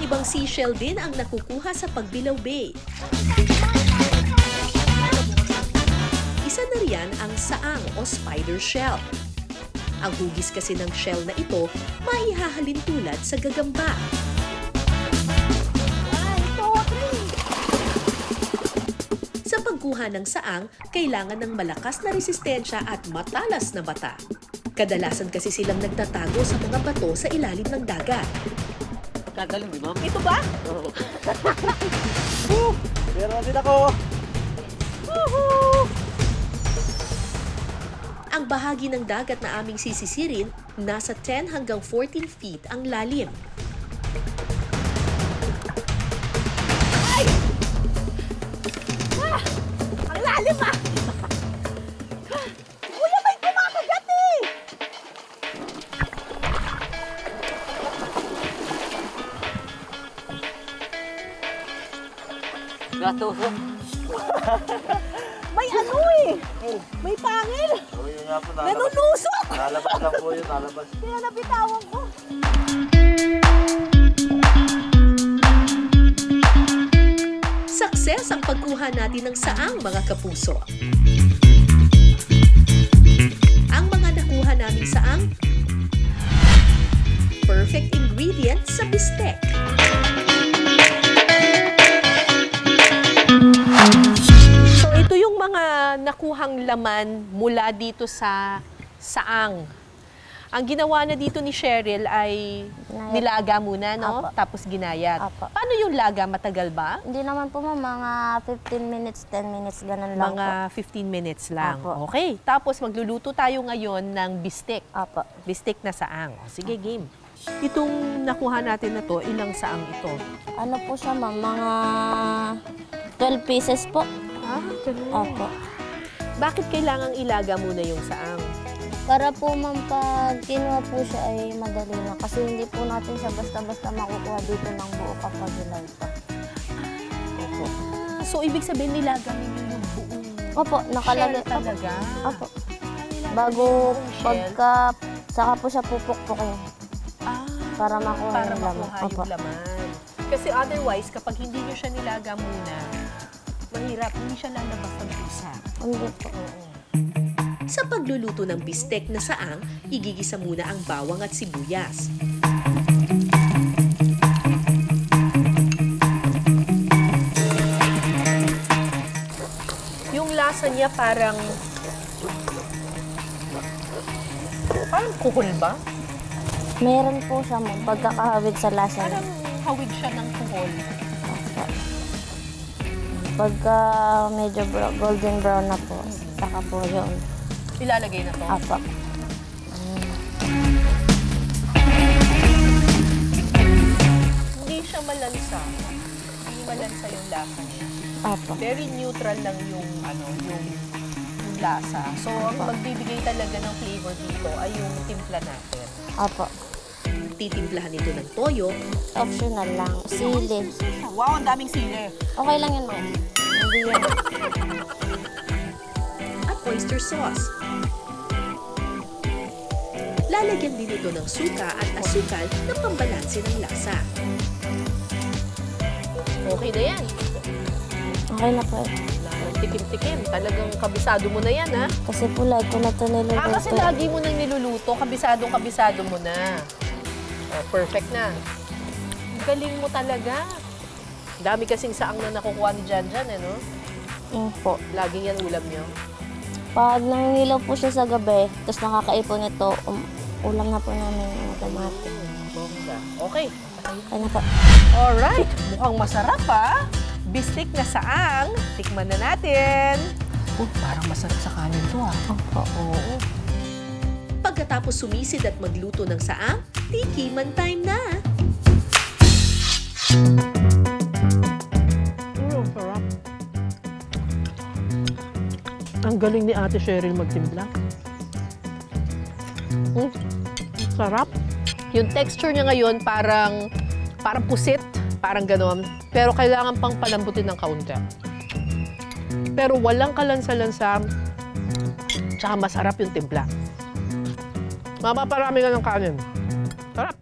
ibang seashell din ang nakukuha sa Pagbilao Bay. Isa na riyan ang saang o spider shell. Ang hugis kasi ng shell na ito, maihahalin tulad sa gagamba. Sa pagkuha ng saang, kailangan ng malakas na resistensya at matalas na mata. Kadalasan kasi silang nagtatago sa mga bato sa ilalim ng dagat. Kagaling, di ba? Ito ba? Oo. Meron din ako! Ang bahagi ng dagat na aming sisisirin, nasa 10 hanggang 14 feet ang lalim. Ay! Ang lalim ah! Kuya, may kumakagat eh! Gato. May ano eh! May pangil! Oo, yun nga po. Nanunusok! Nalabas lang po yun, nalabas. Kaya nabitawan ko. Success ang pagkuha natin ng saang, mga kapuso. Ang mga nakuha naming saang, perfect ingredient sa bistek. So ito yung mga nakuhang laman mula dito sa saang. Ang ginawa na dito ni Cheryl ay nilaga muna, no? Apo. Tapos ginayat. Apo. Paano yung laga? Matagal ba? Hindi naman po ma'am, mga 15 minutes, 10 minutes, ganun lang Mga po. 15 minutes lang. Apo. Okay. Tapos magluluto tayo ngayon ng bistek. Apo. Bistek na saang. O, sige, game. Itong nakuha natin na to, ilang saang ito? Ano po siya ma'am, mga 12 pieces po. Ah, ganun. Apo. Bakit kailangang ilaga muna yung saang? Para po ma'am, pag kinuha po siya ay madali na. Kasi hindi po natin siya basta-basta makukuha dito ng buo kapag hilaw pa. Opo. So, ibig sabihin nilaga ninyo yung buong Opo, nakalagay. shell talaga? Opo. Bago Buong shell? pagka, saka po siya pupukpukin. Ah, Para makuha para yung laman. makuha Opo. yung laman. Kasi otherwise, kapag hindi nyo siya nilaga muna, mahirap, hindi siya lalabas ng pusa. Hindi po. Sa pagluluto ng bistek na saang, igigisa muna ang bawang at sibuyas. Yung lasa niya parang kuhol ba? Meron po siya ma'am, pagkakahawig sa lasa niya. Parang hawig siya ng kuhol. Pagka medyo golden brown na po, saka po yun. Ilalagay na to. Apa. Hindi siya malansa. Hindi malansa yung lasa niya. Apa. Very neutral lang yung yung lasa. So, ang magbibigay talaga ng flavor dito ay yung timpla natin. Apa. Titimplahan ito ng toyo. Optional lang. Sili. Wow, ang daming sili. Okay lang yun ma'am. Hindi yun. At oyster sauce. Lalagyan din ito ng suka at asukal na pambalanse ng lasa. Okay na yan. Okay na po. Tikim-tikim. Talagang kabisado mo na yan, ha? Kasi po lagi ko na ito niluluto. Kasi lagi mo nang niluluto. Kabisado mo na. Oh, perfect na. Galing mo talaga. Dami kasing saang na nakukuha ni Janjan, no? Po. Laging yan ulam niyo. Pag nangingilaw po siya sa gabi, tapos nakakaipon ito, ulam na po namin yung automatic. Bongga. Okay. Kaya na po. Alright. Mukhang masarap, ha? Bistik na saang. Tikman na natin. Parang masarap sa kanin to, ha? Oo. Pagkatapos sumisid at magluto ng saang, tikiman time na. Sarap. Ang galing ni Ate Cheryl magtimpla. Sarap. Yung texture niya ngayon parang pusit, parang ganon. Pero kailangan pang palambutin ng kaunti. Pero walang kalansa-lansa, tsaka masarap yung timpla. Mapaparami ka ng kanin. Sarap.